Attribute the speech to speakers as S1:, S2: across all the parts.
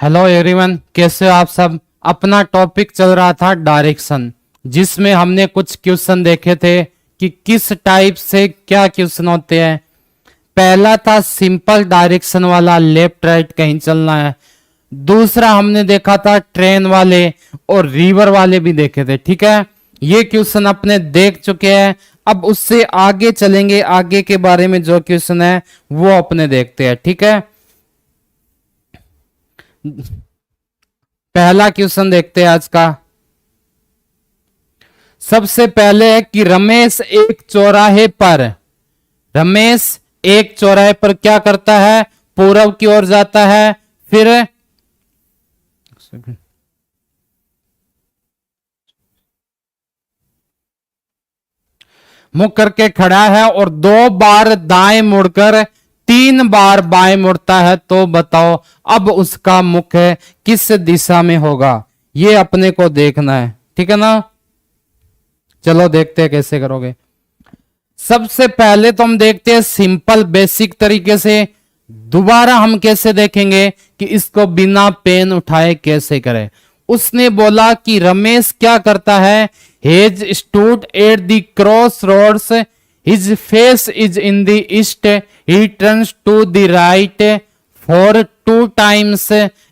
S1: Hello everyone, कैसे हो आप सब। अपना टॉपिक चल रहा था डायरेक्शन, जिसमें हमने कुछ क्वेश्चन देखे थे कि किस टाइप से क्या क्वेश्चन होते हैं। पहला था सिंपल डायरेक्शन वाला, लेफ्ट राइट कहीं चलना है। दूसरा हमने देखा था ट्रेन वाले और रिवर वाले भी देखे थे। ठीक है, ये क्वेश्चन अपने देख चुके हैं। अब उससे आगे चलेंगे, आगे के बारे में जो क्वेश्चन है वो अपने देखते हैं। ठीक है, पहला क्वेश्चन देखते हैं आज का। सबसे पहले है कि रमेश एक चौराहे पर क्या करता है, पूरब की ओर जाता है, फिर मुख करके खड़ा है और 2 बार दाएं मुड़कर 3 बार बाएं मुड़ता है। तो बताओ अब उसका मुख किस दिशा में होगा, ये अपने को देखना है। ठीक है ना, चलो देखते हैं कैसे करोगे। सबसे पहले तो हम देखते हैं सिंपल बेसिक तरीके से। दोबारा हम कैसे देखेंगे कि इसको बिना पेन उठाए कैसे करें। उसने बोला कि रमेश क्या करता है, he's stood at the cross roads, his face is in the east, he turns to the right for 2 times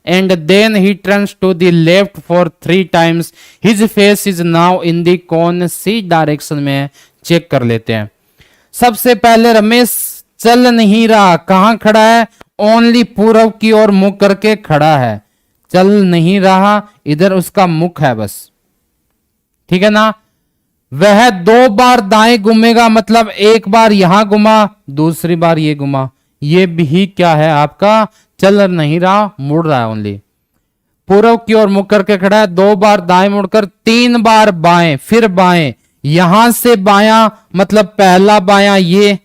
S1: and then he turns to the left for 3 times. His face is now in the कौन सी direction में, check कर लेते हैं। सबसे पहले रमेश चल नहीं रहा, कहां खड़ा है, ओनली पूरब की ओर मुख करके खड़ा है, चल नहीं रहा, इधर उसका मुख है बस। ठीक है ना, वह 2 बार दाएं घूमेगा, मतलब एक बार यहां घुमा, दूसरी बार ये घुमा। ये भी क्या है आपका, चल नहीं रहा, मुड़ रहा है ओनली। पूरब की ओर मुख करके खड़ा है, 2 बार दाएं मुड़कर 3 बार बाएं, फिर बाएं, यहां से बायां मतलब पहला बायां ये,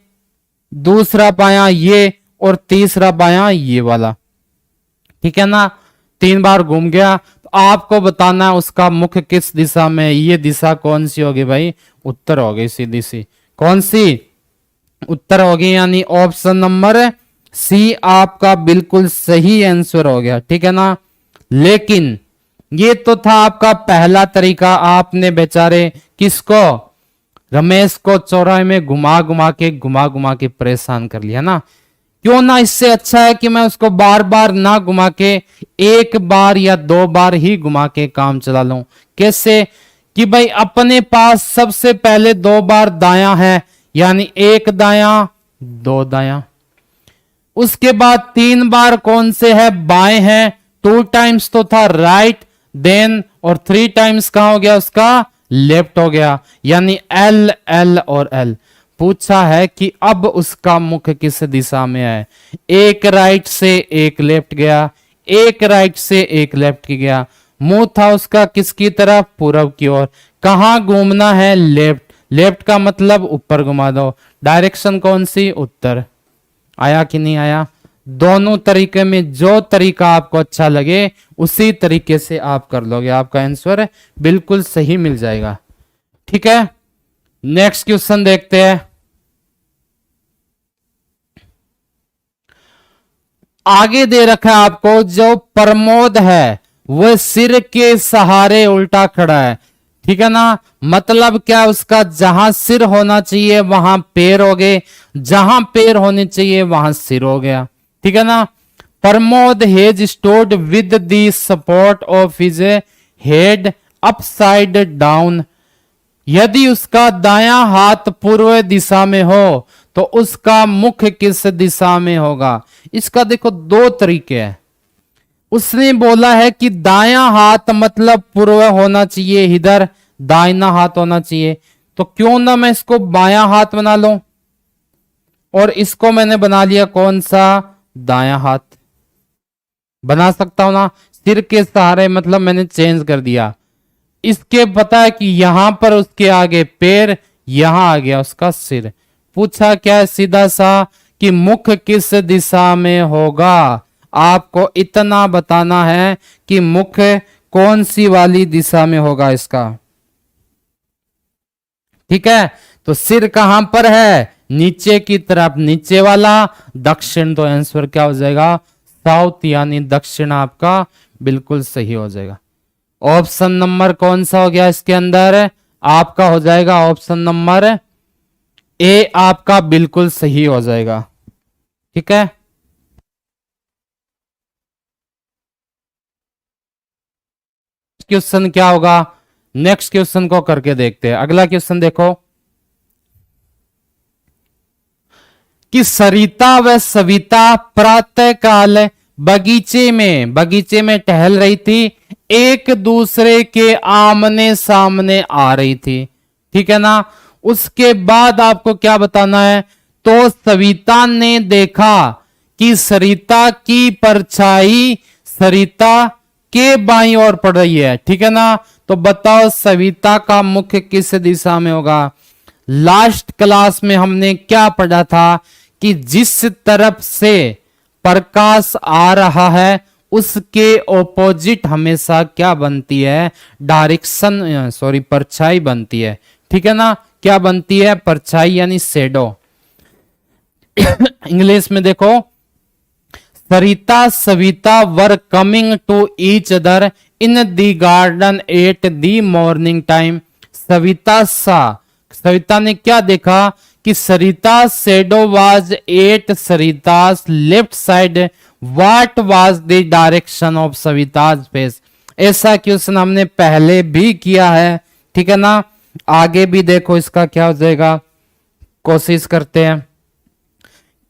S1: दूसरा बायां ये और तीसरा बायां ये वाला। ठीक है ना, 3 बार घूम गया। तो आपको बताना है उसका मुख किस दिशा में। ये दिशा कौन सी होगी भाई, उत्तर होगी सीधी सी। कौन सी, उत्तर होगी, यानी ऑप्शन नंबर सी आपका बिल्कुल सही आंसर हो गया। ठीक है ना, लेकिन ये तो था आपका पहला तरीका। आपने बेचारे किसको, रमेश को चौराहे में घुमा घुमा के परेशान कर लिया ना। क्यों ना, इससे अच्छा है कि मैं उसको बार बार ना घुमा के 1 बार या 2 बार ही घुमा के काम चला लूं। कैसे कि भाई अपने पास सबसे पहले 2 बार दायां है, यानी 1 दायां 2 दायां। उसके बाद 3 बार कौन से है, बाएं है, 2 times तो था राइट, देन और 3 times कहां हो गया उसका, लेफ्ट हो गया, यानी एल एल और एल। पूछा है कि अब उसका मुख किस दिशा में है। एक राइट से एक लेफ्ट गया, एक राइट से एक लेफ्ट की गया। मुंह था उसका किसकी तरफ, पूरब की ओर। कहां घूमना है, लेफ्ट। लेफ्ट का मतलब ऊपर घुमा दो। डायरेक्शन कौन सी, उत्तर। आया कि नहीं आया। दोनों तरीके में जो तरीका आपको अच्छा लगे उसी तरीके से आप कर लोगे, आपका आंसर बिल्कुल सही मिल जाएगा। ठीक है, नेक्स्ट क्वेश्चन देखते हैं। आगे दे रखा है आपको, जो प्रमोद है वह सिर के सहारे उल्टा खड़ा है। ठीक है ना, मतलब क्या, उसका जहां सिर होना चाहिए वहां पैर हो गए, जहां पैर होने चाहिए वहां सिर हो गया। ठीक है ना, Pramod hedge stood with the support of his head upside down. यदि उसका दायां हाथ पूर्व दिशा में हो तो उसका मुख किस दिशा में होगा। इसका देखो 2 तरीके हैं। उसने बोला है कि दायां हाथ मतलब पूर्व होना चाहिए, इधर दाहिना हाथ होना चाहिए। तो क्यों ना मैं इसको बायां हाथ बना लूं, और इसको मैंने बना लिया कौन सा, दायां हाथ। बना सकता हूं ना, सिर के सहारे मतलब मैंने चेंज कर दिया। इसके पता है कि यहां पर उसके आगे पैर, यहां आ गया उसका सिर। पूछा क्या है, सीधा सा कि मुख किस दिशा में होगा। आपको इतना बताना है कि मुख कौन सी वाली दिशा में होगा इसका। ठीक है, तो सिर कहां पर है, नीचे की तरफ, नीचे वाला, दक्षिण। तो आंसर क्या हो जाएगा, साउथ यानी दक्षिण आपका बिल्कुल सही हो जाएगा। ऑप्शन नंबर कौन सा हो गया इसके अंदर? आपका हो जाएगा ऑप्शन नंबर ए, आपका बिल्कुल सही हो जाएगा। ठीक है, क्वेश्चन क्या होगा? नेक्स्ट क्वेश्चन को करके देखते हैं। अगला क्वेश्चन देखो कि सरिता व सविता प्रातः काल बगीचे में टहल रही थी, एक दूसरे के आमने सामने आ रही थी। ठीक है ना। उसके बाद आपको क्या बताना है? तो सविता ने देखा कि सरिता की परछाई सरिता के बाईं ओर पड़ रही है। ठीक है ना। तो बताओ सविता का मुख किस दिशा में होगा? लास्ट क्लास में हमने क्या पढ़ा था कि जिस तरफ से प्रकाश आ रहा है उसके ऑपोजिट हमेशा क्या बनती है? डायरेक्शन, सॉरी, परछाई बनती है। ठीक है ना। क्या बनती है? परछाई यानी शेडो। इंग्लिश में देखो, Sarita Savita were coming to each other in the garden at the morning time. Savita ने क्या देखा कि Sarita shadow was at Sarita's left side, what was the direction of Savita's face. ऐसा क्वेश्चन हमने पहले भी किया है। ठीक है ना। आगे भी देखो इसका क्या हो जाएगा, कोशिश करते हैं।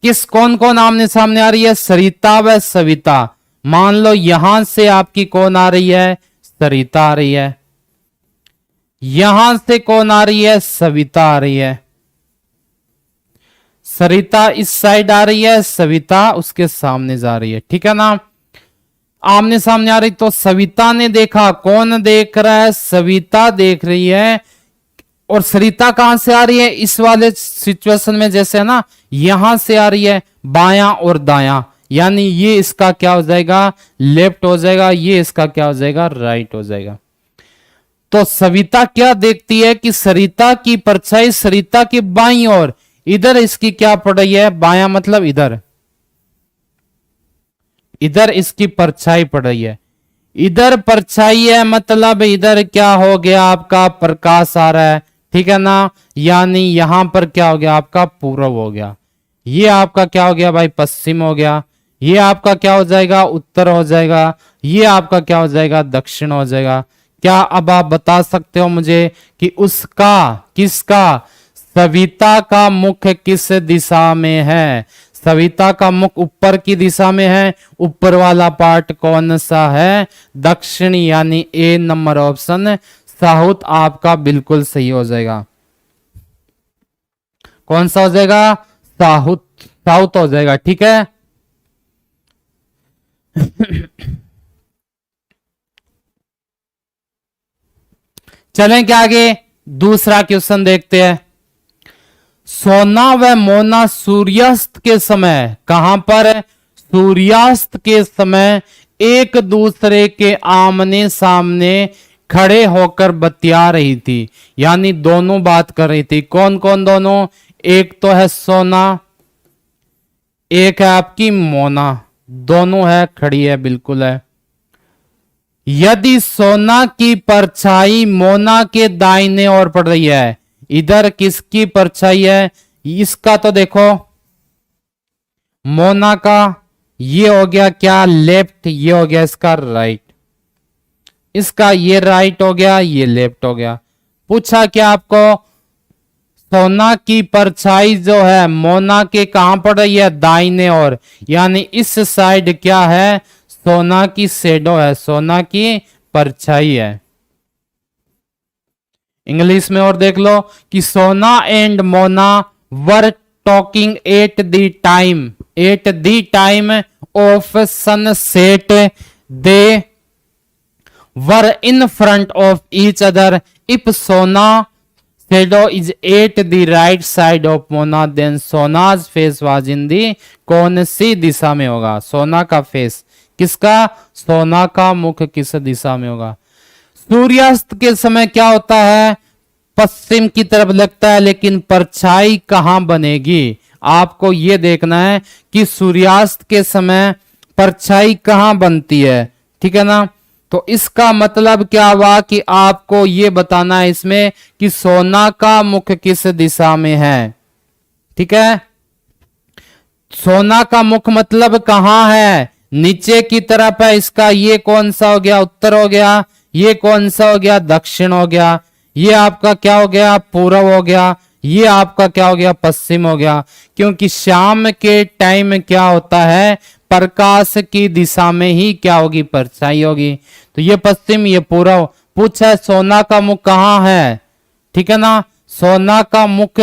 S1: किस कौन कौन आमने सामने आ रही है? सरिता व सविता। मान लो यहां से आपकी कौन आ रही है? सरिता आ रही है। यहां से कौन आ रही है? सविता आ रही है। सरिता इस साइड आ रही है, सविता उसके सामने जा रही है। ठीक है ना। आमने सामने आ रही, तो सविता ने देखा, कौन देख रहा है? सविता देख रही है। और सरिता कहां से आ रही है? इस वाले सिचुएशन में जैसे है ना, यहां से आ रही है, बायां और दायां, यानी ये इसका क्या हो जाएगा? लेफ्ट हो जाएगा। ये इसका क्या हो जाएगा? राइट हो जाएगा। तो सविता क्या देखती है कि सरिता की परछाई सरिता की बाईं ओर, इधर इसकी क्या पड़ रही है? बायां मतलब इधर, इधर इसकी परछाई पड़ रही है। इधर परछाई है मतलब इधर क्या हो गया? आपका प्रकाश आ रहा है। ठीक है ना। यानी यहां पर क्या हो गया? आपका पूर्व हो गया। ये आपका क्या हो गया भाई? पश्चिम हो गया। ये आपका क्या हो जाएगा? उत्तर हो जाएगा। ये आपका क्या हो जाएगा? दक्षिण हो जाएगा। क्या अब आप बता सकते हो मुझे कि उसका, किसका, सविता का मुख किस दिशा में है? सविता का मुख ऊपर की दिशा में है। ऊपर वाला पार्ट कौन सा है? दक्षिण, यानी ए नंबर ऑप्शन साउथ आपका बिल्कुल सही हो जाएगा। कौन सा हो जाएगा? साउथ, साउथ हो जाएगा। ठीक है। चलें क्या आगे? दूसरा क्वेश्चन देखते हैं। सोना व मोना सूर्यास्त के समय, कहां पर? सूर्यास्त के समय एक दूसरे के आमने सामने खड़े होकर बतिया रही थी, यानी दोनों बात कर रही थी। कौन कौन दोनों? एक तो है सोना, एक है आपकी मोना। दोनों है, खड़ी है, बिल्कुल है। यदि सोना की परछाई मोना के दाहिने ओर पड़ रही है, इधर किसकी परछाई है? इसका तो देखो, मोना का। ये हो गया क्या? लेफ्ट। ये हो गया इसका राइट। इसका ये राइट हो गया, ये लेफ्ट हो गया। पूछा क्या आपको? सोना की परछाई जो है मोना के कहां पड़ रही है? दाहिने ओर, यानी इस साइड क्या है? सोना की शेडो है, सोना की परछाई है। इंग्लिश में और देख लो कि Sona and Mona were talking at the time of sunset, they were in front of each other. If Sona shadow is at the right side of Mona, then Sona's face was in the, कौन सी दिशा में होगा? सोना का फेस किसका? सोना का मुख किस दिशा में होगा? सूर्यास्त के समय क्या होता है? पश्चिम की तरफ लगता है, लेकिन परछाई कहां बनेगी? आपको यह देखना है कि सूर्यास्त के समय परछाई कहां बनती है, ठीक है ना। तो इसका मतलब क्या हुआ कि आपको ये बताना है इसमें कि सोना का मुख किस दिशा में है, ठीक है। सोना का मुख मतलब कहां है, नीचे की तरफ है। इसका ये कौन सा हो गया, उत्तर हो गया। ये कौन सा हो गया, दक्षिण हो गया। ये आपका क्या हो गया, पूर्व हो गया। ये आपका क्या हो गया, पश्चिम हो गया। क्योंकि शाम के टाइम क्या होता है, प्रकाश की दिशा में ही क्या होगी, परछाई होगी। तो ये पश्चिम, ये पूर्व। पूछा है सोना का मुख कहां है, ठीक है ना। सोना का मुख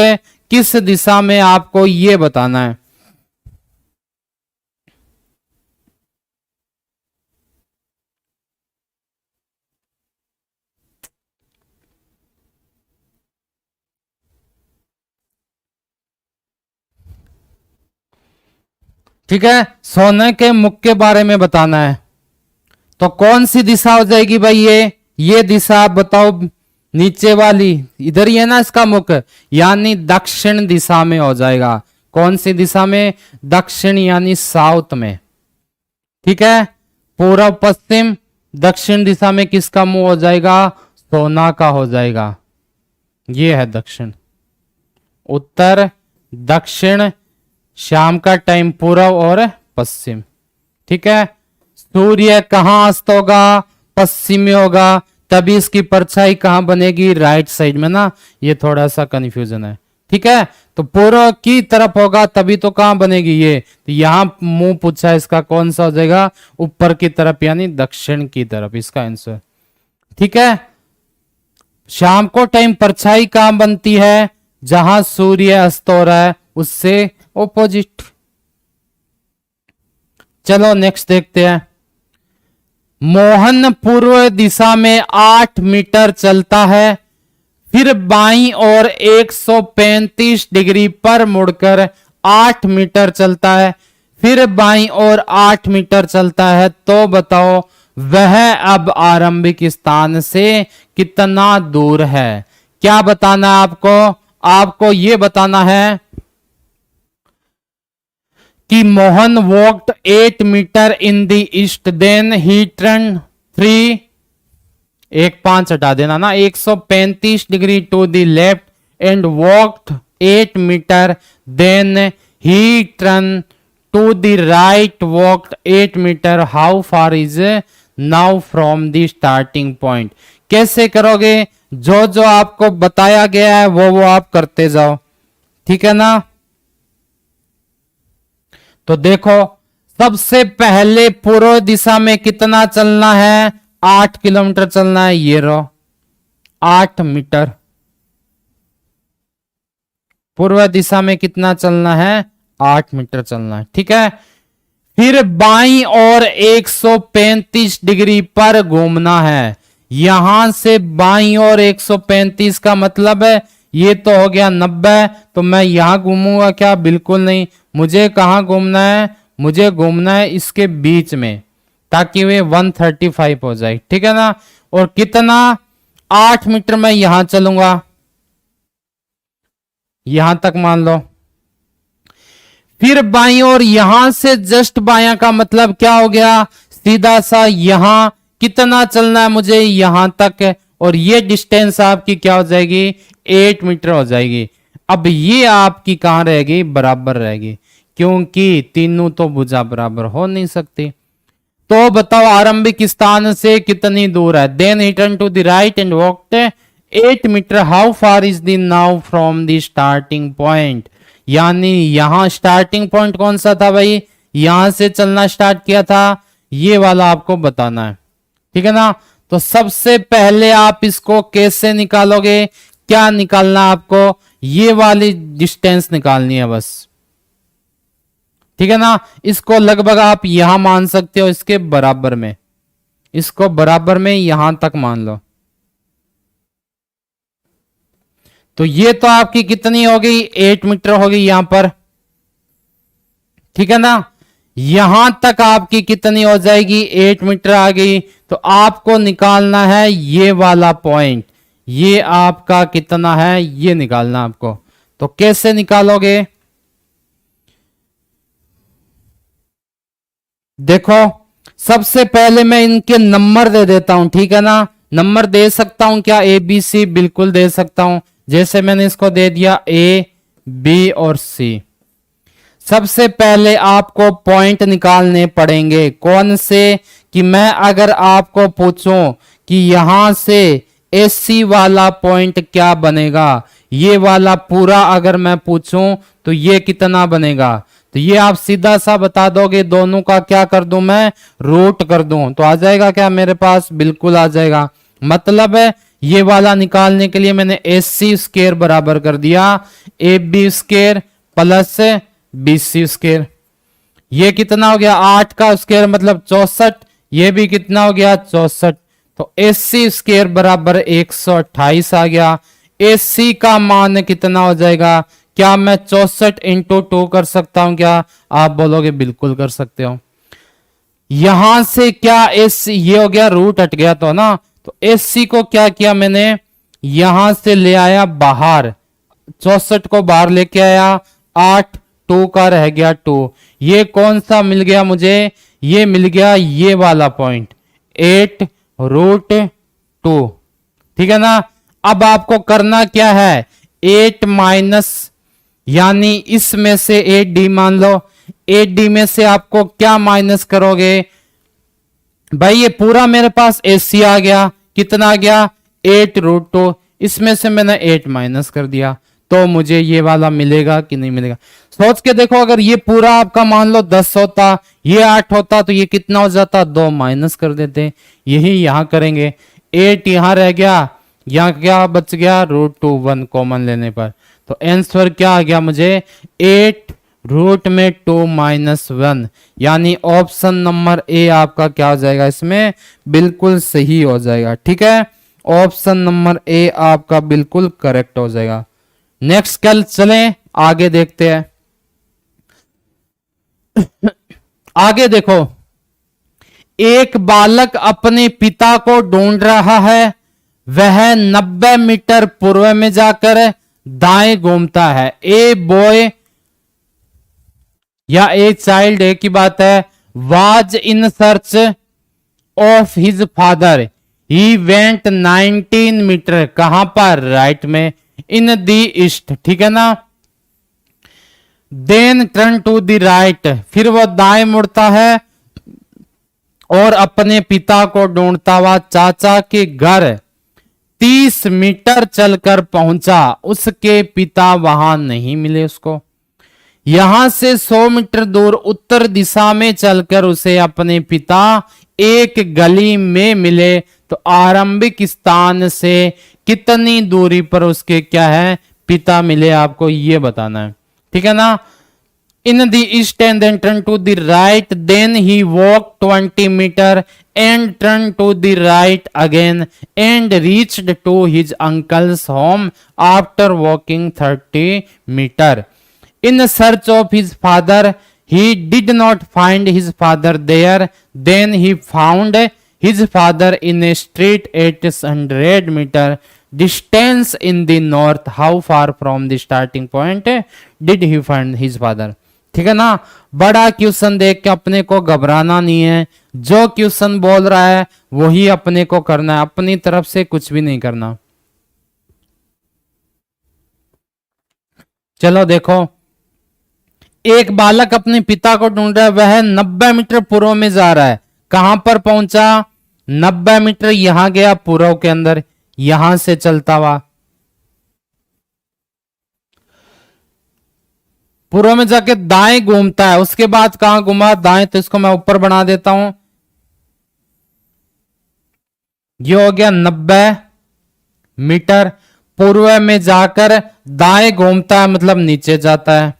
S1: किस दिशा में, आपको ये बताना है। ठीक है, सोने के मुख के बारे में बताना है। तो कौन सी दिशा हो जाएगी भाई, ये दिशा आप बताओ, नीचे वाली इधर ही है ना इसका मुख, यानी दक्षिण दिशा में हो जाएगा। कौन सी दिशा में, दक्षिण यानी साउथ में, ठीक है। पूर्व पश्चिम दक्षिण दिशा में किसका मुंह हो जाएगा, सोना का हो जाएगा। ये है दक्षिण, उत्तर, दक्षिण, शाम का टाइम पूर्व और पश्चिम, ठीक है। सूर्य कहां अस्त होगा, पश्चिम में होगा, तभी इसकी परछाई कहां बनेगी, राइट साइड में ना। ये थोड़ा सा कंफ्यूजन है, ठीक है। तो पूर्व की तरफ होगा तभी तो कहां बनेगी, ये तो यहां मुंह पूछा है, इसका कौन सा हो जाएगा, ऊपर की तरफ यानी दक्षिण की तरफ, इसका आंसर, ठीक है। शाम को टाइम परछाई कहां बनती है, जहां सूर्य अस्त हो रहा है उससे ऑपोजिट। चलो नेक्स्ट देखते हैं। मोहन पूर्व दिशा में 8 मीटर चलता है, फिर बाईं ओर 135 डिग्री पर मुड़कर 8 मीटर चलता है, फिर बाईं ओर 8 मीटर चलता है। तो बताओ वह अब आरंभिक स्थान से कितना दूर है। क्या बताना है आपको, आपको यह बताना है कि Mohan walked 8 metre in the east, then he turn 3, एक 5 हटा देना ना, 135 degree to the left and walked 8 metre, then he turn to the right, walked 8 metre. How far is now from the starting point. कैसे करोगे, जो जो आपको बताया गया है वो आप करते जाओ, ठीक है ना। तो देखो सबसे पहले पूर्व दिशा में कितना चलना है, 8 किलोमीटर चलना है, ये रो 8 मीटर। पूर्व दिशा में कितना चलना है, 8 मीटर चलना है, ठीक है। फिर बाईं ओर 135 डिग्री पर घूमना है। यहां से बाईं ओर 135 का मतलब है ये तो हो गया 90, तो मैं यहां घूमूंगा क्या, बिल्कुल नहीं। मुझे कहां घूमना है, मुझे घूमना है इसके बीच में, ताकि वे 135 हो जाए, ठीक है ना। और कितना, 8 मीटर में यहां चलूंगा, यहां तक मान लो। फिर बाईं ओर यहां से जस्ट बायां का मतलब क्या हो गया, सीधा सा यहां कितना चलना है मुझे, यहां तक। और ये डिस्टेंस आपकी क्या हो जाएगी, 8 मीटर हो जाएगी। अब ये आपकी कहां रहेगी, बराबर रहेगी, क्योंकि तीनों तो भुजा बराबर हो नहीं सकती। तो बताओ आरंभिक स्थान से कितनी दूर है। Then he turn to the right and walked 8 metre. How far is the now from the starting point. यानी यहां स्टार्टिंग पॉइंट कौन सा था भाई, यहां से चलना स्टार्ट किया था, ये वाला आपको बताना है, ठीक है ना। तो सबसे पहले आप इसको कैसे निकालोगे, क्या निकालना आपको, ये वाली डिस्टेंस निकालनी है बस, ठीक है ना। इसको लगभग आप यहां मान सकते हो, इसके बराबर में, इसको बराबर में यहां तक मान लो। तो ये तो आपकी कितनी हो गई, 8 मीटर हो गई यहां पर, ठीक है ना। यहां तक आपकी कितनी हो जाएगी, 8 मीटर आ गई। तो आपको निकालना है ये वाला पॉइंट, ये आपका कितना है, ये निकालना आपको। तो कैसे निकालोगे, देखो, सबसे पहले मैं इनके नंबर दे देता हूं, ठीक है ना। नंबर दे सकता हूं क्या? ए बी सी, बिल्कुल दे सकता हूं। जैसे मैंने इसको दे दिया ए बी और सी। सबसे पहले आपको पॉइंट निकालने पड़ेंगे। कौन से? कि मैं अगर आपको पूछूं कि यहां से एसी वाला पॉइंट क्या बनेगा, ये वाला पूरा अगर मैं पूछूं तो ये कितना बनेगा, तो ये आप सीधा सा बता दोगे। दोनों का क्या कर दूं मैं? रूट कर दूं तो आ जाएगा क्या मेरे पास? बिल्कुल आ जाएगा। मतलब है ये वाला निकालने के लिए मैंने एस सी स्क्र बराबर कर दिया A B square plus B C square. ये कितना हो गया? 8 का स्क्वायर मतलब 64। ये भी कितना हो गया? 64। तो एस सी स्क्वायर बराबर 128 आ गया। एस सी का मान कितना हो जाएगा? क्या मैं 64 इंटू 2 कर सकता हूं क्या? आप बोलोगे बिल्कुल कर सकते हो। यहां से क्या एस ये हो गया, रूट हट गया तो ना। तो एस सी को क्या किया मैंने? यहां से ले आया बाहर, 64 को बाहर लेके आया, 8 2 का रह गया 2। ये कौन सा मिल गया मुझे? ये मिल गया ये वाला पॉइंट 8 रूट 2, ठीक है ना। अब आपको करना क्या है? 8 माइनस, यानी इसमें से 8d मान लो। 8d में से आपको क्या माइनस करोगे भाई? ये पूरा मेरे पास एसी आ गया। कितना आ गया? 8 रूट 2। इसमें से मैंने 8 माइनस कर दिया तो मुझे ये वाला मिलेगा कि नहीं मिलेगा? सोच के देखो, अगर ये पूरा आपका मान लो 10 होता, ये 8 होता, तो ये कितना हो जाता? 2 माइनस कर देते। यही यहां करेंगे। 8 यहां रह गया, यहां क्या बच गया? रूट 2 1 कॉमन लेने पर। तो आंसर क्या आ गया मुझे? 8 रूट में 2 माइनस 1, यानी ऑप्शन नंबर ए आपका क्या हो जाएगा? इसमें बिल्कुल सही हो जाएगा, ठीक है। ऑप्शन नंबर ए आपका बिल्कुल करेक्ट हो जाएगा। नेक्स्ट कल चलें, आगे देखते हैं। आगे देखो, एक बालक अपने पिता को ढूंढ रहा है। वह 90 मीटर पूर्व में जाकर दाएं घूमता है। ए बॉय या ए चाइल्ड, एक ही बात है, was in search of his father. He went 19 metre, कहां पर? राइट में, इन दी ईस्ट, ठीक है ना। Then turn to the right, फिर वह दाएं मुड़ता है और अपने पिता को ढूंढता हुआ चाचा के घर 30 मीटर चलकर पहुंचा। उसके पिता वहां नहीं मिले उसको। यहां से 100 मीटर दूर उत्तर दिशा में चलकर उसे अपने पिता एक गली में मिले। तो आरंभिक स्थान से कितनी दूरी पर उसके क्या है? पिता मिले। आपको ये बताना है, ठीक है ना। In the east and then turn to the right, then he walk 20 metre and turn to the right again and reached to his uncle's home after walking 30 metre. In search of his father, he did not find his father there. Then he found his father in a street 800 meter distance in the north. How far from the starting point did he find his father? ठीक है ना। बड़ा question देख के अपने को घबराना नहीं है। जो क्वेश्चन बोल रहा है वही अपने को करना है, अपनी तरफ से कुछ भी नहीं करना। चलो देखो, एक बालक अपने पिता को ढूंढ रहा है। वह 90 मीटर पूर्व में जा रहा है। कहां पर पहुंचा? 90 मीटर यहां गया पूर्व के अंदर, यहां से चलता हुआ पूर्व में जाके दाएं घूमता है। उसके बाद कहां घुमा? दाएं। तो इसको मैं ऊपर बना देता हूं। ये हो गया 90 मीटर पूर्व में जाकर दाएं घूमता है, मतलब नीचे जाता है।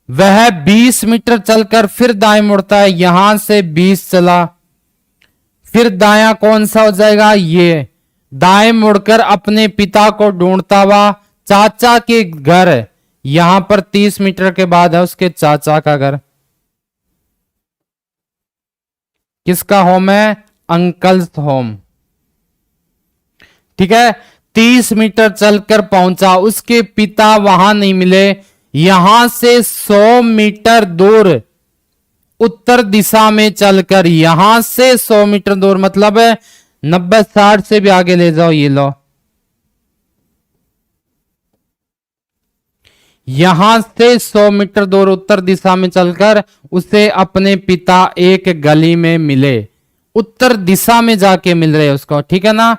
S1: वह 20 मीटर चलकर फिर दाएं मुड़ता है। यहां से 20 चला, फिर दाया कौन सा हो जाएगा? ये दाएं मुड़कर अपने पिता को ढूंढता हुआ चाचा के घर, यहां पर 30 मीटर के बाद है उसके चाचा का घर। किसका होम है? अंकल्स होम, ठीक है। 30 मीटर चलकर पहुंचा, उसके पिता वहां नहीं मिले। यहां से 100 मीटर दूर उत्तर दिशा में चलकर यहां से 100 मीटर दूर, मतलब 90-60 से भी आगे ले जाओ, ये लो, यहां से 100 मीटर दूर उत्तर दिशा में चलकर उसे अपने पिता एक गली में मिले, उत्तर दिशा में जाके मिल रहे उसको, ठीक है ना।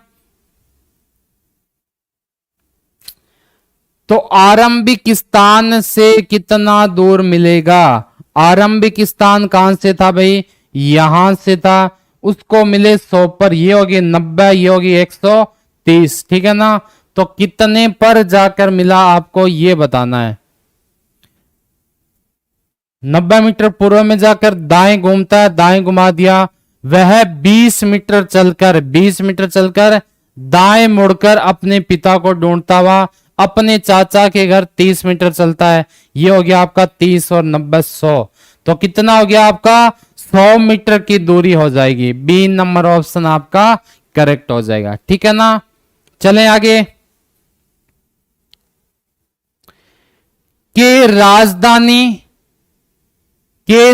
S1: तो आरंभिक स्थान से कितना दूर मिलेगा, आरंभिक स्थान कहां से था भाई, यहां से था, उसको मिले 100 पर, ये होगी 90, ये होगी 130, ठीक है ना। तो कितने पर जाकर मिला आपको ये बताना है। 90 मीटर पूर्व में जाकर दाएं घूमता है, दाएं घुमा दिया, वह 20 मीटर चलकर दाएं मुड़कर अपने पिता को ढूंढता हुआ अपने चाचा के घर 30 मीटर चलता है। ये हो गया आपका 30 और 90 100, तो कितना हो गया आपका 100 मीटर की दूरी हो जाएगी। बी नंबर ऑप्शन आपका करेक्ट हो जाएगा, ठीक है ना। चलें आगे। के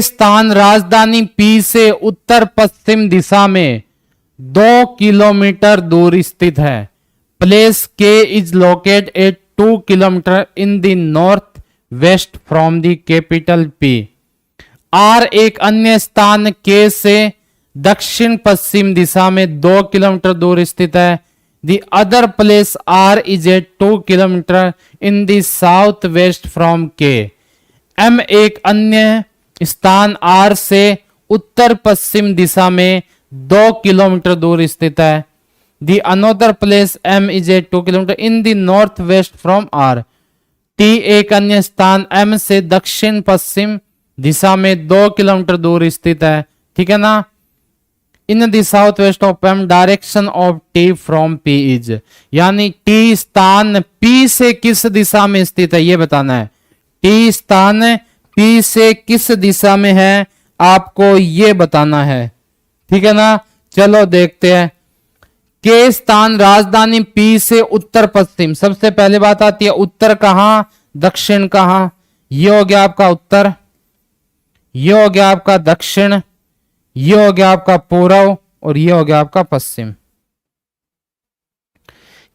S1: स्थान राजधानी पी से उत्तर पश्चिम दिशा में 2 किलोमीटर दूर स्थित है। प्लेस के is located at 2 kilometre in the north west from the capital P. R एक अन्य स्थान के से दक्षिण पश्चिम दिशा में 2 किलोमीटर दूर स्थित है। The other place R is at 2 kilometre in the south west from K. M एक अन्य स्थान आर से उत्तर पश्चिम दिशा में 2 किलोमीटर दूर स्थित है। The another place M is a 2 kilometre in the north west from R. T एक अन्य स्थान एम से दक्षिण पश्चिम दिशा में 2 किलोमीटर दूर स्थित है, ठीक है ना। In the south west of M direction of T from P is, यानी टी स्थान पी से किस दिशा में स्थित है ये बताना है। टी स्थान पी से किस दिशा में है आपको ये बताना है, ठीक है ना। चलो देखते हैं। के स्थान राजधानी पी से उत्तर पश्चिम, सबसे पहले बात आती है उत्तर कहां दक्षिण कहां। ये हो गया आपका उत्तर, ये हो गया आपका दक्षिण, ये हो गया आपका पूर्व और ये हो गया आपका पश्चिम।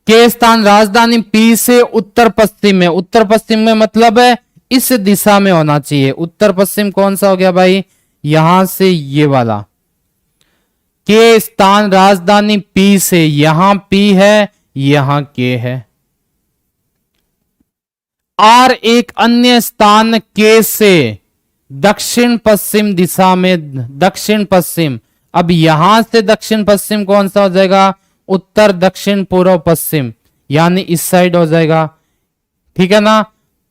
S1: के स्थान राजधानी पी से उत्तर पश्चिम में, उत्तर पश्चिम में मतलब है इस दिशा में होना चाहिए। उत्तर पश्चिम कौन सा हो गया भाई, यहां से ये वाला। के स्थान राजधानी पी से, यहां पी है यहां के है। आर एक अन्य स्थान के से दक्षिण पश्चिम दिशा में, दक्षिण पश्चिम, अब यहां से दक्षिण पश्चिम कौन सा हो जाएगा, उत्तर दक्षिण पूर्व पश्चिम, यानी इस साइड हो जाएगा, ठीक है ना।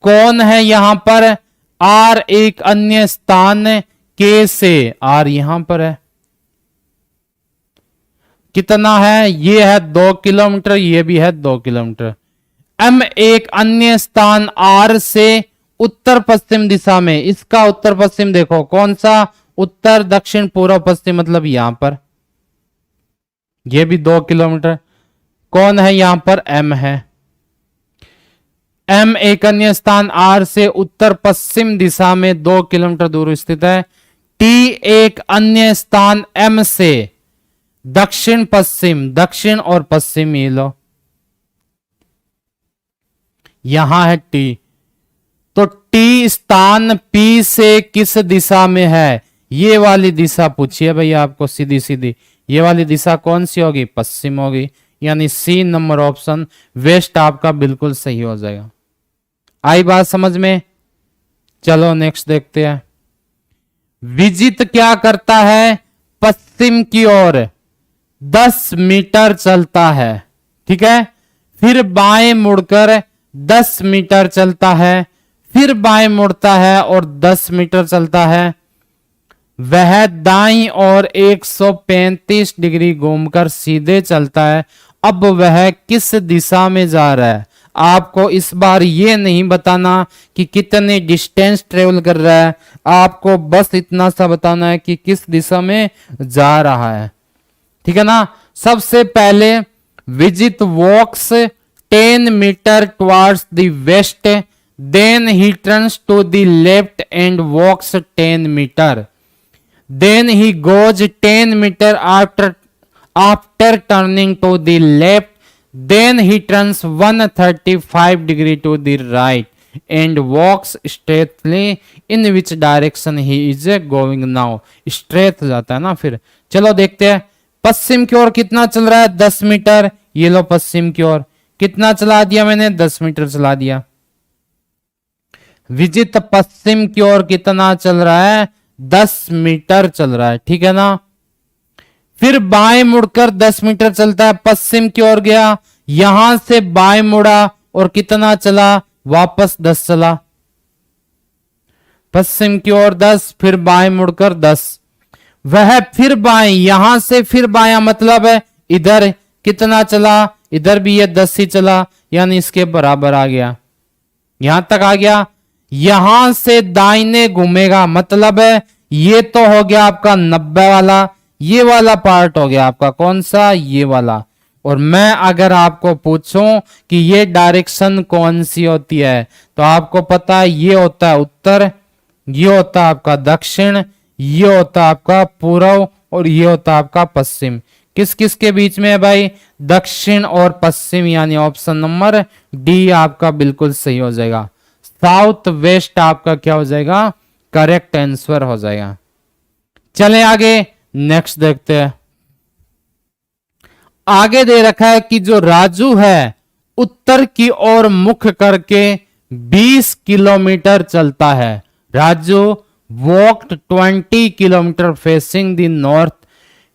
S1: कौन है यहां पर, आर एक अन्य स्थान के से, आर यहां पर है, कितना है, ये है 2 किलोमीटर, ये भी है 2 किलोमीटर। एम एक अन्य स्थान आर से उत्तर पश्चिम दिशा में, इसका उत्तर पश्चिम देखो कौन सा, उत्तर दक्षिण पूर्व पश्चिम, मतलब यहां पर, ये भी 2 किलोमीटर। कौन है यहां पर, एम है। एम एक अन्य स्थान आर से उत्तर पश्चिम दिशा में 2 किलोमीटर दूर स्थित है। टी एक अन्य स्थान एम से दक्षिण पश्चिम, दक्षिण और पश्चिम ये लो, यहां है टी। तो टी स्थान पी से किस दिशा में है, ये वाली दिशा पूछिए भैया आपको, सीधी सीधी ये वाली दिशा कौन सी होगी, पश्चिम होगी, यानी सी नंबर ऑप्शन वेस्ट आपका बिल्कुल सही हो जाएगा। आई बात समझ में। चलो नेक्स्ट देखते हैं। विजित क्या करता है, पश्चिम की ओर 10 मीटर चलता है, ठीक है, फिर बाएं मुड़कर 10 मीटर चलता है, फिर बाएं मुड़ता है और 10 मीटर चलता है। वह दाईं ओर 135 डिग्री घूमकर सीधे चलता है। अब वह किस दिशा में जा रहा है, आपको इस बार ये नहीं बताना कि कितने डिस्टेंस ट्रेवल कर रहा है, आपको बस इतना सा बताना है कि किस दिशा में जा रहा है, ठीक है ना। सबसे पहले Vijit walks 10 metre towards the west, then he turns to the left and walks 10 metre. Then he goes 10 metre after turning to the left, then he turns 135 degree to the right and walks straightly in which direction he is going now. Straight जाता है ना फिर। चलो देखते हैं पश्चिम की ओर कितना चल रहा है, 10 मीटर। ये लो पश्चिम की ओर कितना चला दिया मैंने, 10 मीटर चला दिया। विजित पश्चिम की ओर कितना चल रहा है, 10 मीटर चल रहा है, ठीक है ना। फिर बाएं मुड़कर 10 मीटर चलता है, पश्चिम की ओर गया, यहां से बाएं मुड़ा और कितना चला, वापस 10 चला। पश्चिम की ओर 10, फिर बाएं मुड़कर 10, वह फिर बाएं, यहां से फिर बायां मतलब है इधर कितना चला, इधर भी ये 10 ही चला, यानी इसके बराबर आ गया, यहां तक आ गया। यहां से दाहिने घूमेगा मतलब है ये तो हो गया आपका 90 वाला, ये वाला पार्ट हो गया आपका कौन सा, ये वाला। और मैं अगर आपको पूछूं कि ये डायरेक्शन कौन सी होती है, तो आपको पता है ये होता है उत्तर, ये होता है आपका दक्षिण, ये होता है आपका पूर्व और ये होता है आपका पश्चिम। किस किस के बीच में है भाई, दक्षिण और पश्चिम, यानी ऑप्शन नंबर डी आपका बिल्कुल सही हो जाएगा। साउथ वेस्ट आपका क्या हो जाएगा, करेक्ट आंसर हो जाएगा। चलें आगे, नेक्स्ट देखते हैं। आगे दे रखा है कि जो राजू है उत्तर की ओर मुख करके 20 किलोमीटर चलता है। Raju walked 20 kilometre facing the north,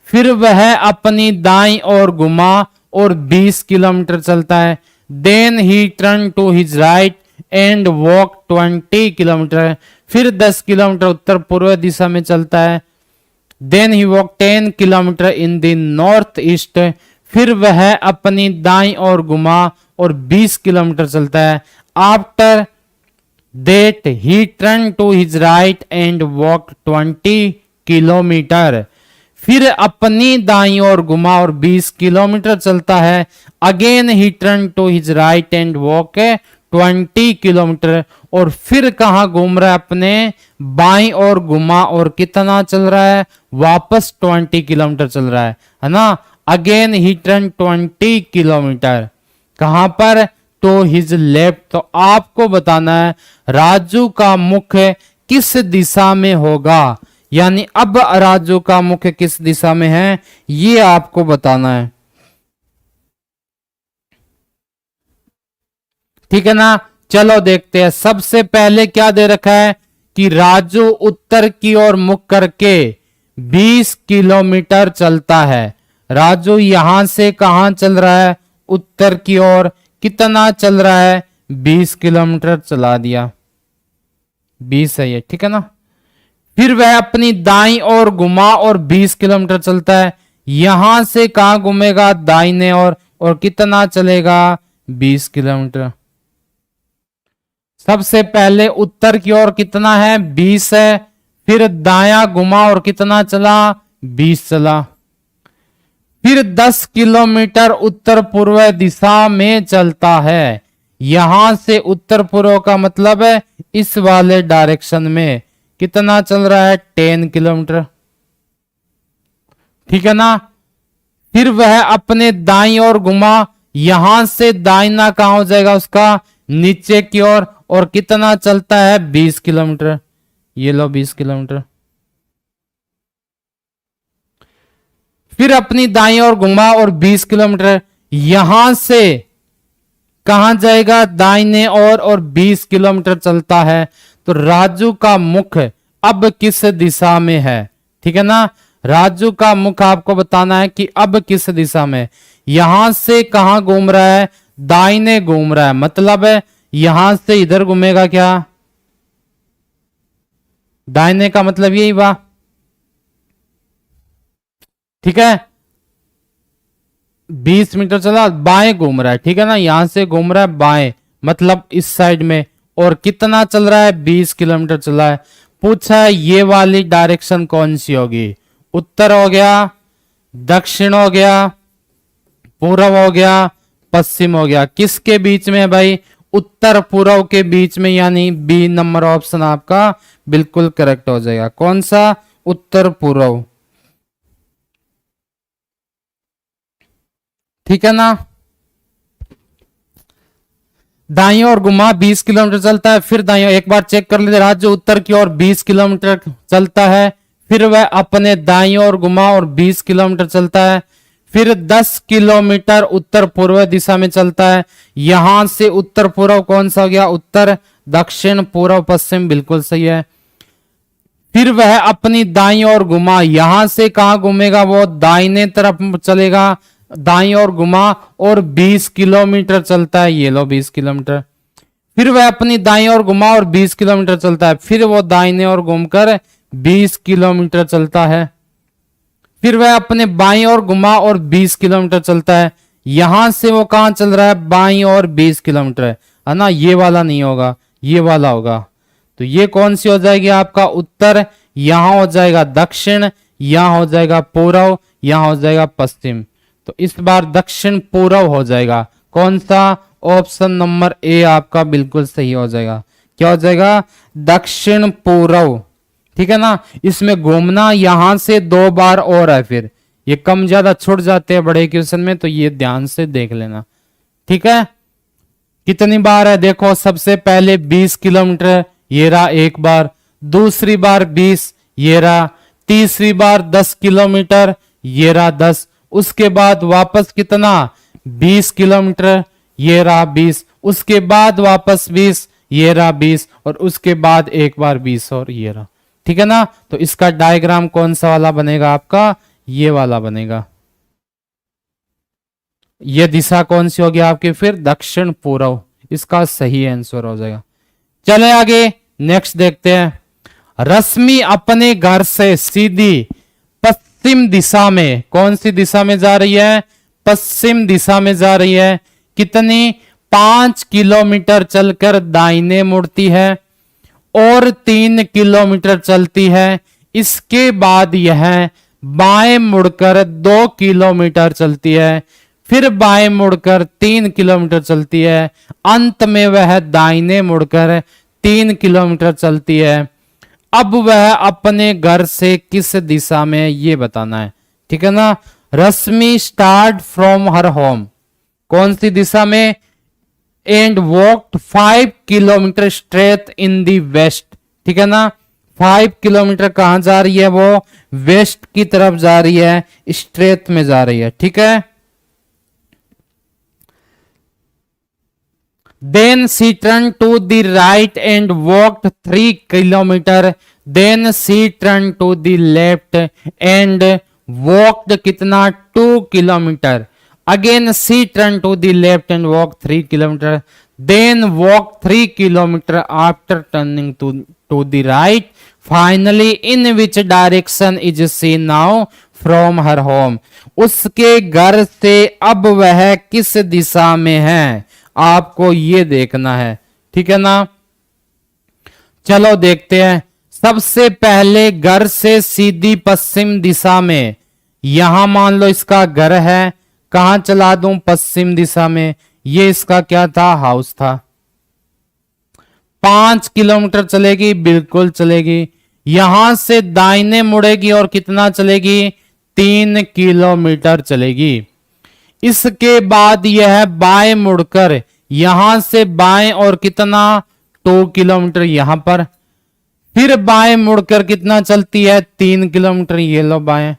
S1: फिर वह अपनी दाईं ओर घुमा और 20 किलोमीटर चलता है। Then he turn to his right and walk 20 kilometre, फिर 10 किलोमीटर उत्तर पूर्व दिशा में चलता है। Then he walk 10 kilometre in the north east, फिर वह अपनी दाईं ओर घुमा और 20 किलोमीटर चलता है। After that he turn to his right and walk 20 kilometre, फिर अपनी दाईं ओर घुमा और 20 किलोमीटर चलता है। Again he turn to his right and walk 20 kilometre, और फिर कहां घूम रहा है, अपने बाईं ओर घुमा और कितना चल रहा है, वापस 20 किलोमीटर चल रहा है ना। अगेन ही टर्न 20 किलोमीटर, कहां पर, टू हिज लेफ्ट। तो आपको बताना है राजू का मुख किस दिशा में होगा, यानी अब राजू का मुख किस दिशा में है ये आपको बताना है, ठीक है ना। चलो देखते हैं। सबसे पहले क्या दे रखा है कि राजू उत्तर की ओर मुख करके 20 किलोमीटर चलता है। राजू यहां से कहां चल रहा है, उत्तर की ओर, कितना चल रहा है, 20 किलोमीटर चला दिया, 20 है ये, ठीक है ना। फिर वह अपनी दाईं ओर घुमा और 20 किलोमीटर चलता है। यहां से कहां घूमेगा, दाहिने ओर, और कितना चलेगा, 20 किलोमीटर। सबसे पहले उत्तर की ओर कितना है, 20 है, फिर दायां घुमा और कितना चला, 20 चला। फिर 10 किलोमीटर उत्तर पूर्व दिशा में चलता है। यहां से उत्तर पूर्व का मतलब है इस वाले डायरेक्शन में, कितना चल रहा है, 10 किलोमीटर, ठीक है ना। फिर वह अपने दाईं ओर घुमा, यहां से दाहिना कहां हो जाएगा उसका, नीचे की ओर, और कितना चलता है, 20 किलोमीटर। ये लो 20 किलोमीटर। फिर अपनी दाईं ओर घुमा और 20 किलोमीटर, यहां से कहां जाएगा, दाहिने ओर, और 20 किलोमीटर चलता है। तो राजू का मुख अब किस दिशा में है, ठीक है ना। राजू का मुख आपको बताना है कि अब किस दिशा में, यहां से कहां घूम रहा है, दाहिने घूम रहा है, मतलब है यहां से इधर घूमेगा, क्या, दाहिने का मतलब यही हुआ, ठीक है। 20 मीटर चला, बाएं घूम रहा है, ठीक है ना, यहां से घूम रहा है बाएं, मतलब इस साइड में, और कितना चल रहा है, 20 किलोमीटर चला है। पूछा है ये वाली डायरेक्शन कौन सी होगी, उत्तर हो गया, दक्षिण हो गया, पूर्व हो गया, पश्चिम हो गया। किसके बीच में है भाई, उत्तर पूर्व के बीच में, यानी बी नंबर ऑप्शन आपका बिल्कुल करेक्ट हो जाएगा। कौन सा, उत्तर पूर्व। ठीक है ना। दाईं ओर घुमा 20 किलोमीटर चलता है, फिर दाईं एक बार चेक कर लेते राज, जो उत्तर की ओर 20 किलोमीटर चलता है, फिर वह अपने दाईं ओर घुमा और 20 किलोमीटर चलता है, फिर 10 किलोमीटर उत्तर पूर्व दिशा में चलता है। यहां से उत्तर पूर्व कौन सा हो गया, उत्तर, दक्षिण, पूर्व, पश्चिम, बिल्कुल सही है। फिर वह अपनी दाईं ओर घुमा, यहां से कहां घूमेगा, वो दाहिने तरफ चलेगा, दाईं ओर घुमा और 20 किलोमीटर चलता है, ये लो 20 किलोमीटर। फिर वह अपनी दाईं ओर घुमा और 20 किलोमीटर चलता है, फिर वो दाहिने ओर घूमकर 20 किलोमीटर चलता है, फिर वह अपने बाईं ओर घुमा और 20 किलोमीटर चलता है। यहां से वो कहां चल रहा है, बाईं ओर 20 किलोमीटर है ना, ये वाला नहीं होगा, ये वाला होगा। तो ये कौन सी हो जाएगी आपका उत्तर, यहां हो जाएगा दक्षिण, यहां हो जाएगा पूर्व, यहां हो जाएगा पश्चिम। तो इस बार दक्षिण पूर्व हो जाएगा, कौन सा, ऑप्शन नंबर ए आपका बिल्कुल सही हो जाएगा। क्या हो जाएगा, दक्षिण पूर्व। ठीक है ना। इसमें घूमना यहां से 2 बार और है, फिर ये कम ज्यादा छूट जाते हैं बड़े क्वेश्चन में, तो ये ध्यान से देख लेना। ठीक है, कितनी बार है देखो, सबसे पहले 20 किलोमीटर, ये रहा एक बार, दूसरी बार 20, ये रहा, तीसरी बार 10 किलोमीटर, ये रहा 10, उसके बाद वापस कितना, 20 किलोमीटर, ये रहा 20, उसके बाद वापस 20, ये रहा 20, और उसके बाद एक बार 20 और ये रहा। ठीक है ना। तो इसका डायग्राम कौन सा वाला बनेगा आपका, ये वाला बनेगा। ये दिशा कौन सी होगी आपकी, फिर दक्षिण पूर्व, इसका सही आंसर हो जाएगा। चले आगे, नेक्स्ट देखते हैं। रश्मि अपने घर से सीधी पश्चिम दिशा में, कौन सी दिशा में जा रही है, पश्चिम दिशा में जा रही है। कितनी, 5 किलोमीटर चलकर दाहिने मुड़ती है और 3 किलोमीटर चलती है। इसके बाद यह बाएं मुड़कर 2 किलोमीटर चलती है, फिर बाएं मुड़कर 3 किलोमीटर चलती है, अंत में वह दाहिने मुड़कर 3 किलोमीटर चलती है। अब वह अपने घर से किस दिशा में, ये बताना है। ठीक है ना। Rashmi start from her home, कौन सी दिशा में, and walked 5 kilometre straight in the west. ठीक है ना। 5 किलोमीटर कहां जा रही है, वो वेस्ट की तरफ जा रही है, स्ट्रेट में जा रही है। ठीक है। Then she turned to the right and walked 3 kilometer. Then she turned to the left and walked कितना, 2 kilometer. Again she turned to the left and walked 3 kilometer. Then walked 3 kilometer after turning to the right. Finally, in which direction is she now from her home? उसके घर से अब वह किस दिशा में है, आपको ये देखना है। ठीक है ना। चलो देखते हैं। सबसे पहले घर से सीधी पश्चिम दिशा में, यहां मान लो इसका घर है, कहां चला दूं, पश्चिम दिशा में। ये इसका क्या था, हाउस था। 5 किलोमीटर चलेगी, बिल्कुल चलेगी। यहां से दाहिने मुड़ेगी और कितना चलेगी, 3 किलोमीटर चलेगी। इसके बाद यह बाएं मुड़कर यहां से बाएं और कितना, 2 किलोमीटर यहां पर, फिर बाएं मुड़कर कितना चलती है, 3 किलोमीटर, ये लो बाएं।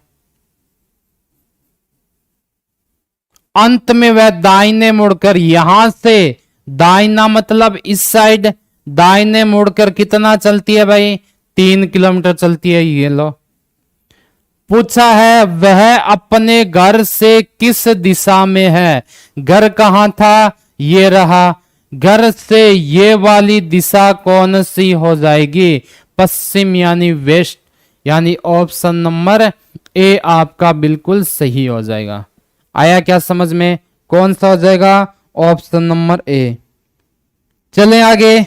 S1: अंत में वह दाहिने मुड़कर यहां से, दाहिना मतलब इस साइड, दाहिने मुड़कर कितना चलती है भाई, 3 किलोमीटर चलती है, ये लो। पूछा है वह अपने घर से किस दिशा में है, घर कहां था, ये रहा। घर से ये वाली दिशा कौन सी हो जाएगी, पश्चिम यानी वेस्ट, यानी ऑप्शन नंबर ए आपका बिल्कुल सही हो जाएगा। आया क्या समझ में, कौन सा हो जाएगा, ऑप्शन नंबर ए। चलें आगे।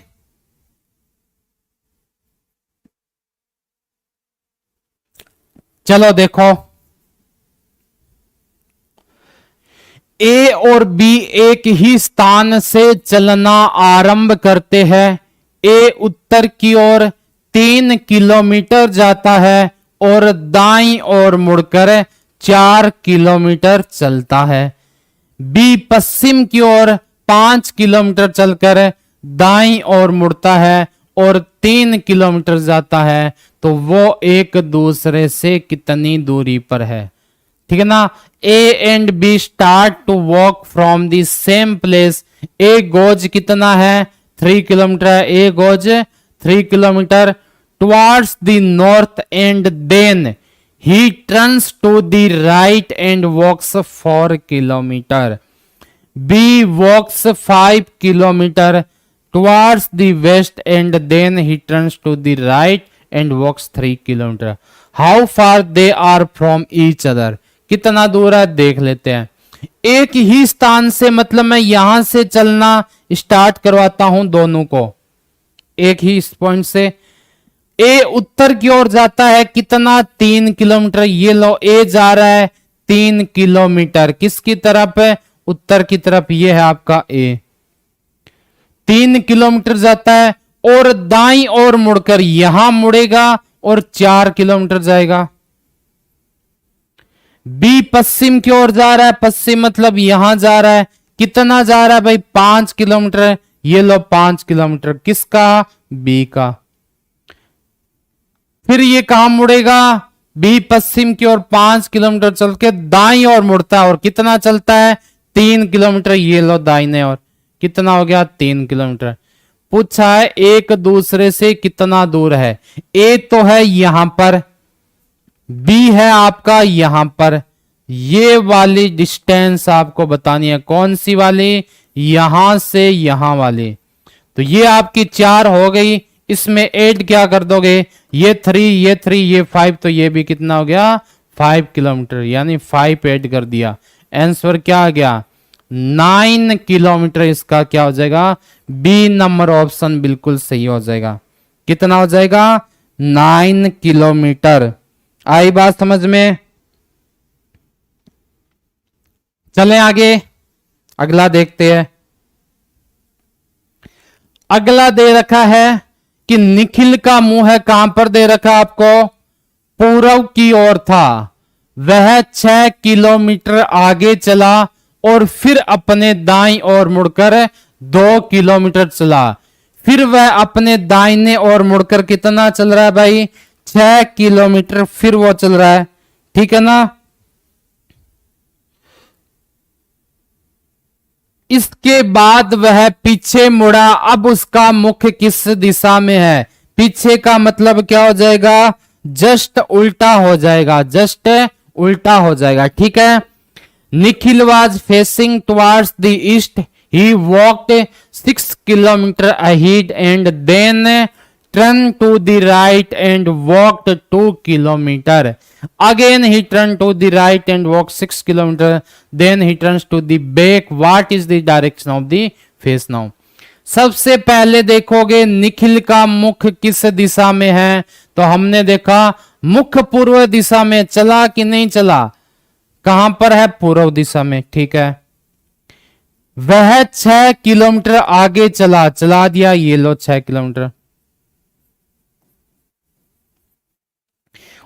S1: चलो देखो, ए और बी एक ही स्थान से चलना आरंभ करते हैं। ए उत्तर की ओर 3 किलोमीटर जाता है और दाईं ओर मुड़कर 4 किलोमीटर चलता है। बी पश्चिम की ओर 5 किलोमीटर चलकर दाईं ओर मुड़ता है और 3 किलोमीटर जाता है, तो वो एक दूसरे से कितनी दूरी पर है? ठीक है ना। A and B start to walk from the same place. A goes कितना है? 3 किलोमीटर है। A goes 3 kilometre towards the north and then he turns to the right and walks 4 kilometre. B walks 5 kilometre towards the west and then he turns to the right and walks 3 kilometre. How far they are from each other? कितना दूर है देख लेते हैं। एक ही स्थान से मतलब मैं यहां से चलना स्टार्ट करवाता हूं दोनों को, एक ही पॉइंट से। ए उत्तर की ओर जाता है, कितना? 3 किलोमीटर। ये लो, ए जा रहा है 3 किलोमीटर किसकी तरफ है? उत्तर की तरफ। ये है आपका ए, 3 किलोमीटर जाता है और दाईं ओर मुड़कर यहां मुड़ेगा और 4 किलोमीटर जाएगा। बी पश्चिम की ओर जा रहा है, पश्चिम मतलब यहां जा रहा है, कितना जा रहा है भाई? 5 किलोमीटर। ये लो 5 किलोमीटर किसका? बी का। फिर ये कहां मुड़ेगा? बी पश्चिम की ओर 5 किलोमीटर चल के दाईं ओर मुड़ता है और कितना चलता है? 3 किलोमीटर। ये लो दाईने ओर, कितना हो गया? 3 किलोमीटर। पूछा है एक दूसरे से कितना दूर है। ए तो है यहां पर, बी है आपका यहां पर। ये वाली डिस्टेंस आपको बतानी है। कौन सी वाली? यहां से यहां वाली। तो ये आपकी 4 हो गई। इसमें ऐड क्या कर दोगे? ये 3, ये 3, ये 5, तो ये भी कितना हो गया? 5 किलोमीटर, यानी 5 ऐड कर दिया। आंसर क्या आ गया? 9 किलोमीटर। इसका क्या हो जाएगा? बी नंबर ऑप्शन बिल्कुल सही हो जाएगा। कितना हो जाएगा? 9 किलोमीटर। आई बात समझ में? चलें आगे, अगला देखते हैं। अगला दे रखा है कि निखिल का मुंह है, कहां पर दे रखा आपको? पूर्व की ओर था। वह 6 किलोमीटर आगे चला और फिर अपने दाईं ओर मुड़कर 2 किलोमीटर चला। फिर वह अपने दाहिने ओर मुड़कर कितना चल रहा है भाई? 6 किलोमीटर फिर वो चल रहा है। ठीक है ना। इसके बाद वह पीछे मुड़ा। अब उसका मुख किस दिशा में है? पीछे का मतलब क्या हो जाएगा? जस्ट उल्टा हो जाएगा, जस्ट उल्टा हो जाएगा। ठीक है। Nikhil was facing towards the east. He walked 6 kilometre ahead and then turned to the right and walked 2 kilometer. Again he turned to the right and walked 6 kilometer. Then he turns to the back. What is the direction of the face now? सबसे पहले देखोगे निखिल का मुख किस दिशा में है, तो हमने देखा मुख पूर्व दिशा में। चला कि नहीं चला? कहां पर है? पूर्व दिशा में। ठीक है। वह 6 किलोमीटर आगे चला दिया। ये लो 6 किलोमीटर।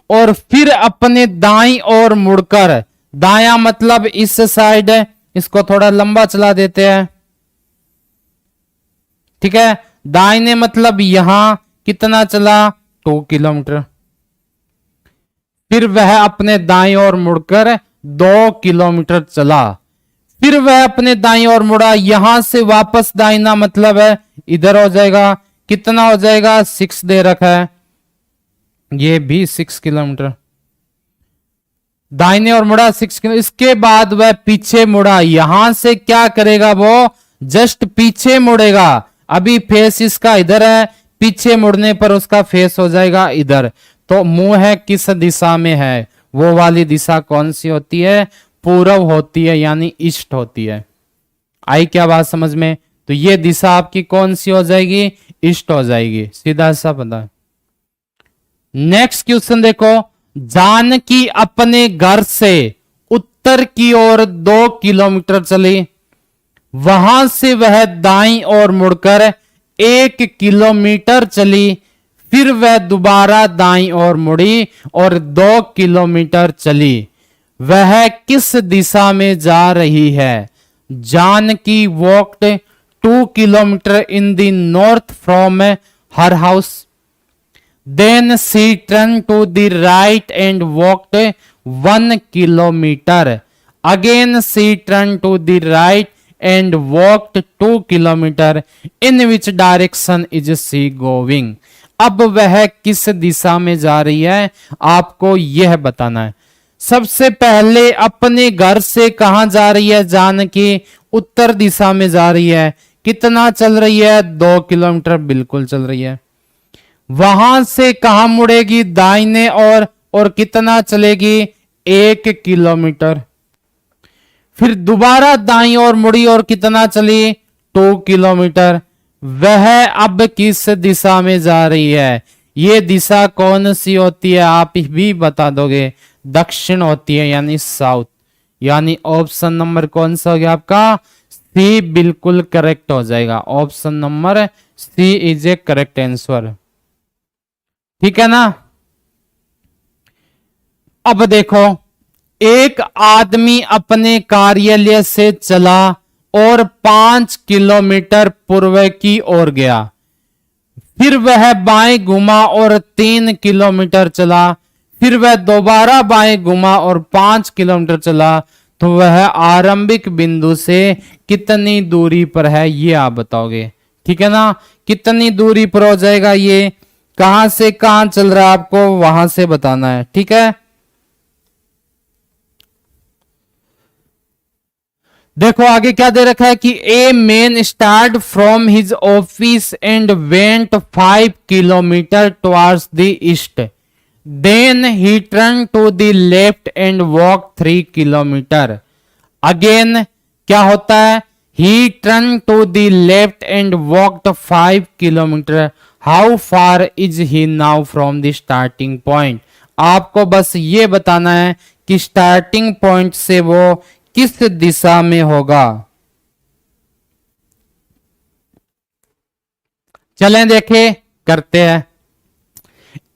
S1: और फिर अपने दाईं ओर मुड़कर, दाया मतलब इस साइड है, इसको थोड़ा लंबा चला देते हैं। ठीक है। दाहिने मतलब यहां कितना चला? 2 किलोमीटर। फिर वह अपने दाईं ओर मुड़कर 2 किलोमीटर चला। फिर वह अपने दाईं ओर मुड़ा। यहां से वापस दाहिना मतलब है इधर हो जाएगा। कितना हो जाएगा? 6 दे रखा है। ये भी 6 किलोमीटर। दाहिने और मुड़ा 6 किलोमीटर। इसके बाद वह पीछे मुड़ा। यहां से क्या करेगा? वो जस्ट पीछे मुड़ेगा। अभी फेस इसका इधर है, पीछे मुड़ने पर उसका फेस हो जाएगा इधर। तो मुंह है किस दिशा में है? वो वाली दिशा कौन सी होती है? पूर्व होती है, यानी ईस्ट होती है। आई क्या बात समझ में? तो ये दिशा आपकी कौन सी हो जाएगी? ईस्ट हो जाएगी। सीधा सा पता। नेक्स्ट क्वेश्चन देखो। जानकी अपने घर से उत्तर की ओर 2 किलोमीटर चली। वहां से वह दाईं ओर मुड़कर 1 किलोमीटर चली। फिर वह दोबारा दाईं ओर मुड़ी और 2 किलोमीटर चली। वह किस दिशा में जा रही है? Janaki walked 2 kilometre in the north from her house. Then she turned to the right and walked 1 kilometer. Again she turned to the right and walked 2 kilometer. In which direction is she going? अब वह किस दिशा में जा रही है, आपको यह बताना है। सबसे पहले अपने घर से कहां जा रही है जानकी? उत्तर दिशा में जा रही है। कितना चल रही है? 2 किलोमीटर बिल्कुल चल रही है। वहां से कहां मुड़ेगी? दाहिने और कितना चलेगी? 1 किलोमीटर। फिर दोबारा दाईं ओर मुड़ी और कितना चली? 2 किलोमीटर। वह अब किस दिशा में जा रही है? ये दिशा कौन सी होती है? आप भी बता दोगे। दक्षिण होती है, यानी साउथ। यानी ऑप्शन नंबर कौन सा हो गया आपका? सी बिल्कुल करेक्ट हो जाएगा। Option number C is a correct answer. ठीक है ना। अब देखो, एक आदमी अपने कार्यालय से चला और 5 किलोमीटर पूर्व की ओर गया। फिर वह बाएं घुमा और 3 किलोमीटर चला। फिर वह दोबारा बाएं घुमा और 5 किलोमीटर चला। तो वह आरंभिक बिंदु से कितनी दूरी पर है, ये आप बताओगे। ठीक है ना। कितनी दूरी पर हो जाएगा ये? कहां से कहां चल रहा है आपको वहां से बताना है। ठीक है। देखो आगे क्या दे रखा है कि a man start from his office and went 5 kilometre towards the east. Then he turn to the left and walk 3 kilometre. Again क्या होता है? He turn to the left and walked 5 kilometre. How far is he now from the starting point? आपको बस ये बताना है कि starting point से वो किस दिशा में होगा। चलें देखे, करते हैं।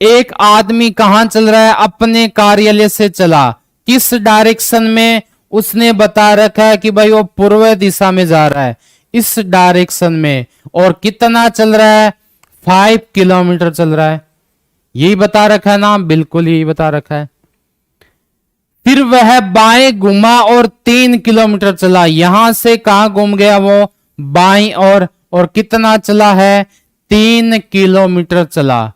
S1: एक आदमी कहां चल रहा है? अपने कार्यालय से चला। किस डायरेक्शन में? उसने बता रखा है कि भाई वो पूर्व दिशा में जा रहा है, इस डायरेक्शन में। और कितना चल रहा है? 5 किलोमीटर चल रहा है। यही बता रखा है ना? बिल्कुल यही बता रखा है। फिर वह बाएं घुमा और 3 किलोमीटर चला। यहां से कहां घूम गया वो? बाईं और कितना चला है? 3 किलोमीटर चला।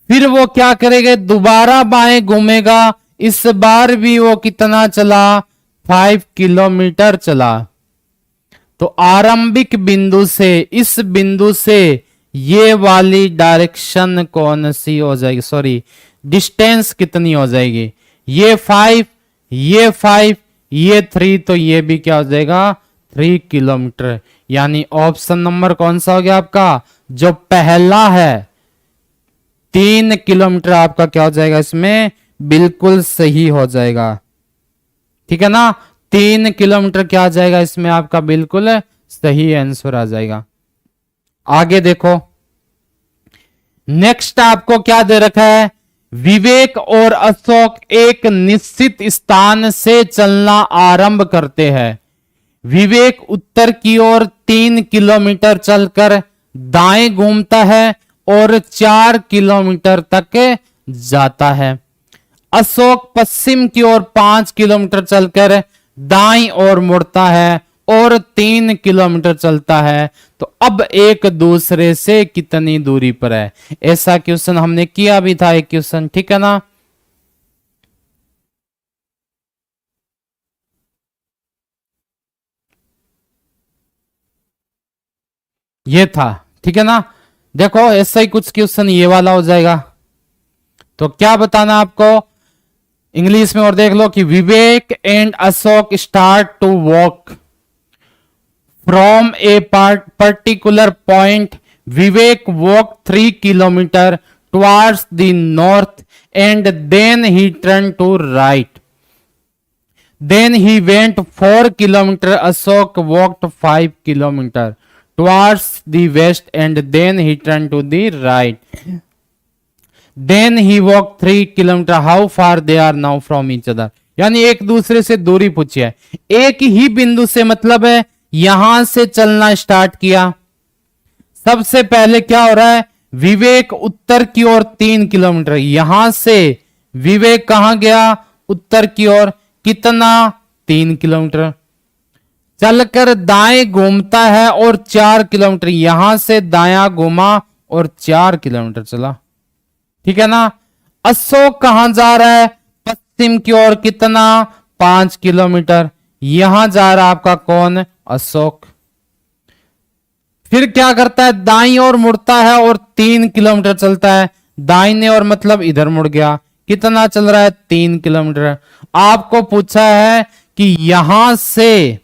S1: फिर वो क्या करेगा? दोबारा बाएं घूमेगा। इस बार भी वो कितना चला? 5 किलोमीटर चला। तो आरंभिक बिंदु से, इस बिंदु से ये वाली डायरेक्शन कौन सी हो जाएगी? सॉरी, डिस्टेंस कितनी हो जाएगी? ये 5, ये 5, ये 3, तो ये भी क्या हो जाएगा? 3 किलोमीटर। यानी ऑप्शन नंबर कौन सा हो गया आपका? जो पहला है 3 किलोमीटर आपका क्या हो जाएगा? इसमें बिल्कुल सही हो जाएगा। ठीक है ना। 3 किलोमीटर क्या आ जाएगा इसमें आपका? बिल्कुल सही आंसर आ जाएगा। आगे देखो, नेक्स्ट आपको क्या दे रखा है? विवेक और अशोक एक निश्चित स्थान से चलना आरंभ करते हैं। विवेक उत्तर की ओर 3 किलोमीटर चलकर दाएं घूमता है और 4 किलोमीटर तक जाता है। अशोक पश्चिम की ओर 5 किलोमीटर चलकर दाईं ओर मुड़ता है और 3 किलोमीटर चलता है। तो अब एक दूसरे से कितनी दूरी पर है? ऐसा क्वेश्चन हमने किया भी था, एक क्वेश्चन। ठीक है ना। ये था। ठीक है ना। देखो ऐसा ही कुछ क्वेश्चन ये वाला हो जाएगा। तो क्या बताना आपको इंग्लिश में? और देख लो कि Vivek and Ashok start to walk from a particular point. Vivek walk 3 kilometre towards the north and then he turn to right. Then he went 4 kilometer. Ashok walked 5 kilometer towards the west and then he turned to the right. Then he walk 3 kilometre, how far they are now from each other, यानी एक दूसरे से दूरी पूछी है। एक ही बिंदु से मतलब है यहां से चलना स्टार्ट किया। सबसे पहले क्या हो रहा है, विवेक उत्तर की ओर 3 किलोमीटर, यहां से विवेक कहां गया, उत्तर की ओर, कितना, 3 किलोमीटर। चलकर दाएं घूमता है और 4 किलोमीटर, यहां से दायां घूमा और 4 किलोमीटर चला, ठीक है ना। अशोक कहां जा रहा है, पश्चिम की ओर, कितना, 5 किलोमीटर, यहां जा रहा आपका कौन, अशोक। फिर क्या करता है, दाईं ओर मुड़ता है और 3 किलोमीटर चलता है, दाहिने ओर मतलब इधर मुड़ गया, कितना चल रहा है, 3 किलोमीटर। आपको पूछा है कि यहां से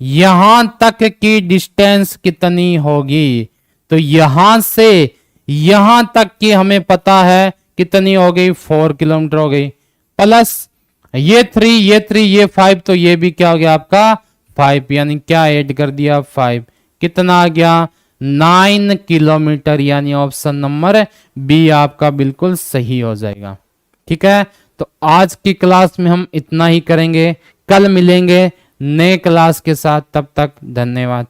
S1: यहां तक की डिस्टेंस कितनी होगी, तो यहां से यहां तक की हमें पता है कितनी हो गई, 4 किलोमीटर हो गई, प्लस ये 3 ये 3 ये 5, तो ये भी क्या हो गया आपका 5, यानी क्या ऐड कर दिया 5, कितना आ गया 9 किलोमीटर, यानी ऑप्शन नंबर बी आपका बिल्कुल सही हो जाएगा। ठीक है, तो आज की क्लास में हम इतना ही करेंगे, कल मिलेंगे नए क्लास के साथ, तब तक धन्यवाद।